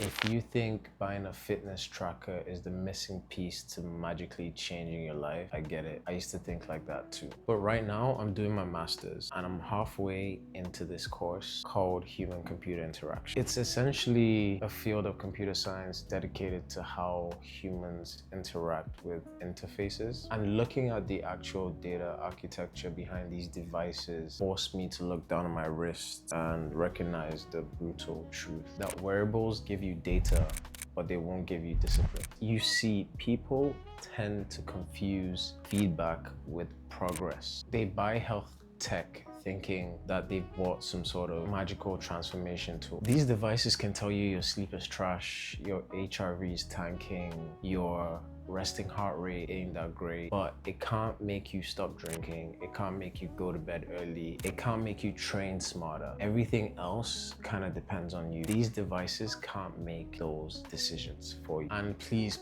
If you think buying a fitness tracker is the missing piece to magically changing your life, I get it. I used to think like that too. But right now I'm doing my master's and I'm halfway into this course called Human-Computer Interaction. It's essentially a field of computer science dedicated to how humans interact with interfaces. And looking at the actual data architecture behind these devices forced me to look down at my wrist and recognize the brutal truth that wearables give you data, but they won't give you discipline. You see, people tend to confuse feedback with progress. They buy health tech thinking that they bought some sort of magical transformation tool. These devices can tell you your sleep is trash, your HRV is tanking, your resting heart rate ain't that great, but it can't make you stop drinking. It can't make you go to bed early. It can't make you train smarter. Everything else kind of depends on you. These devices can't make those decisions for you. And please,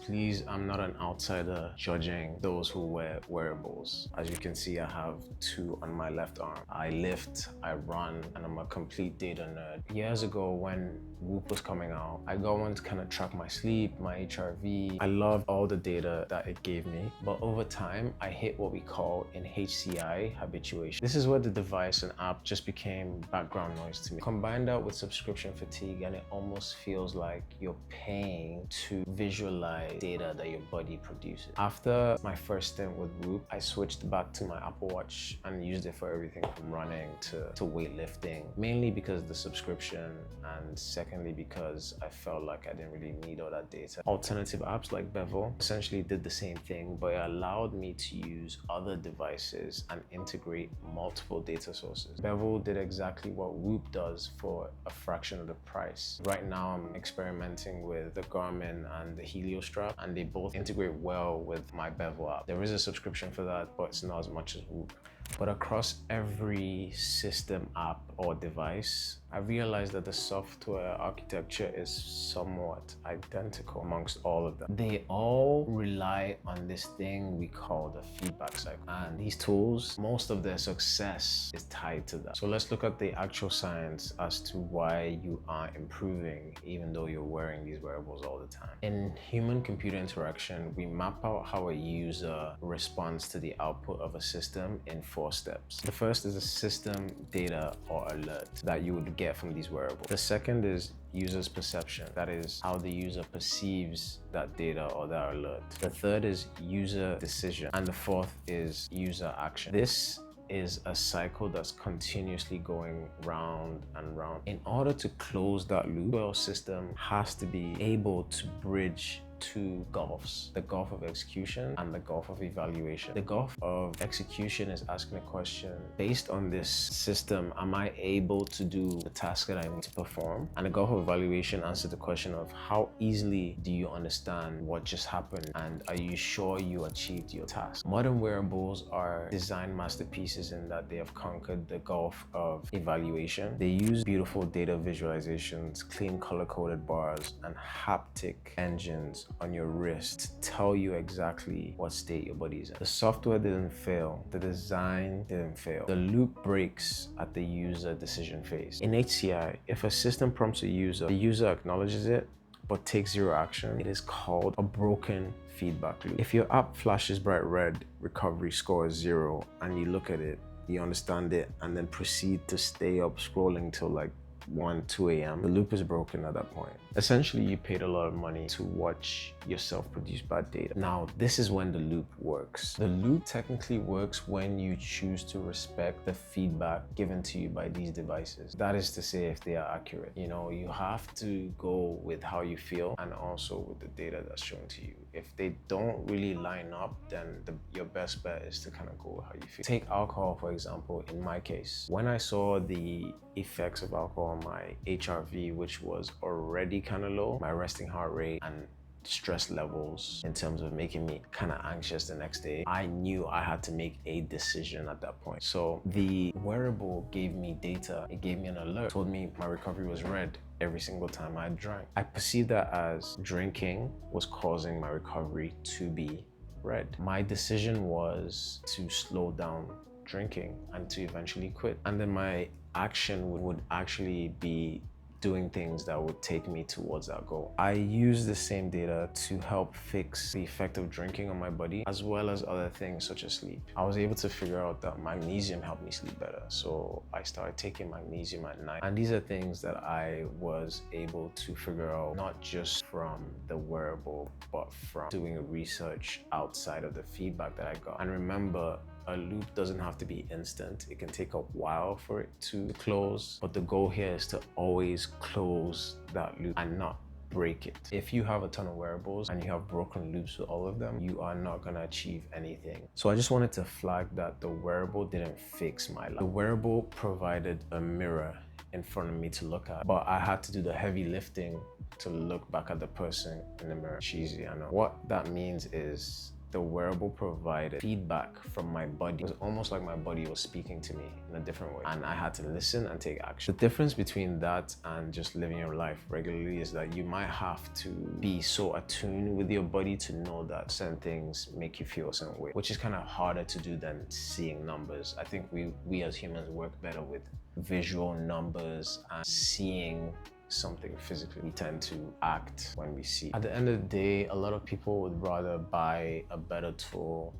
I'm not an outsider judging those who wear wearables. As you can see, I have two on my left arm. I lift, I run, and I'm a complete data nerd. Years ago when Whoop was coming out, I got one to kind of track my sleep, my HRV. I loved all the data that it gave me, but over time I hit what we call an HCI habituation. This is where the device and app just became background noise to me. Combine that with subscription fatigue, and it almost feels like you're paying to visualize data that your body produces. After my first stint with Whoop, I switched back to my Apple Watch and used it for everything from running to weightlifting, mainly because of the subscription, and secondly because I felt like I didn't really need all that data. Alternative apps like Bevel essentially did the same thing, but it allowed me to use other devices and integrate multiple data sources. Bevel did exactly what Whoop does for a fraction of the price. Right now I'm experimenting with the Garmin and the Helio strap, and they both integrate well with my Bevel app. There is a subscription for that, but it's not as much as Whoop. But across every system, app, or device, I realized that the software architecture is somewhat identical amongst all of them. They all rely on this thing we call the feedback cycle. And these tools, most of their success is tied to that. So let's look at the actual science as to why you are improving even though you're wearing these wearables all the time. In human-computer interaction, we map out how a user responds to the output of a system in 4 steps. The first is a system data or alert that you would get from these wearables. The second is user's perception. That is how the user perceives that data or that alert. The third is user decision. And the fourth is user action. This is a cycle that's continuously going round and round. In order to close that loop, your system has to be able to bridge 2 gulfs, the gulf of execution and the gulf of evaluation. The gulf of execution is asking a question, based on this system, am I able to do the task that I need to perform? And the gulf of evaluation answers the question of how easily do you understand what just happened, and are you sure you achieved your task? Modern wearables are design masterpieces in that they have conquered the gulf of evaluation. They use beautiful data visualizations, clean color-coded bars, and haptic engines on your wrist to tell you exactly what state your body is in. The software didn't fail, the design didn't fail. The loop breaks at the user decision phase. In HCI, if a system prompts a user, the user acknowledges it but takes 0 action, it is called a broken feedback loop. If your app flashes bright red, recovery score is 0, and you look at it, you understand it, and then proceed to stay up scrolling till like 1, 2 a.m. The loop is broken at that point. Essentially, you paid a lot of money to watch yourself produce bad data. Now, this is when the loop works. The loop technically works when you choose to respect the feedback given to you by these devices. That is to say, if they are accurate. You know, you have to go with how you feel and also with the data that's shown to you. If they don't really line up, then your best bet is to kind of go with how you feel. Take alcohol, for example, in my case. When I saw the effects of alcohol on my HRV, which was already kind of low, my resting heart rate and stress levels in terms of making me kind of anxious the next day, I knew I had to make a decision at that point. So the wearable gave me data. It gave me an alert, told me my recovery was red every single time I drank. I perceived that as drinking was causing my recovery to be red. My decision was to slow down drinking and to eventually quit. And then my action would actually be doing things that would take me towards that goal. I use the same data to help fix the effect of drinking on my body, as well as other things such as sleep. I was able to figure out that magnesium helped me sleep better, so I started taking magnesium at night. And these are things that I was able to figure out not just from the wearable, but from doing research outside of the feedback that I got. And remember, a loop doesn't have to be instant. It can take a while for it to close, but the goal here is to always close that loop and not break it. If you have a ton of wearables and you have broken loops with all of them, you are not gonna achieve anything. So I just wanted to flag that the wearable didn't fix my life. The wearable provided a mirror in front of me to look at, but I had to do the heavy lifting to look back at the person in the mirror. Cheesy, I know. What that means is the wearable provided feedback from my body. It was almost like my body was speaking to me in a different way, and I had to listen and take action. The difference between that and just living your life regularly is that you might have to be so attuned with your body to know that certain things make you feel a certain way, which is kind of harder to do than seeing numbers. I think we as humans work better with visual numbers and seeing something physically. We tend to act when we see. At the end of the day, a lot of people would rather buy a better tool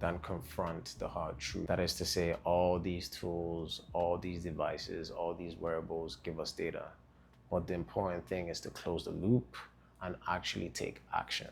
than confront the hard truth. That is to say, all these tools, all these devices, all these wearables give us data. But the important thing is to close the loop and actually take action.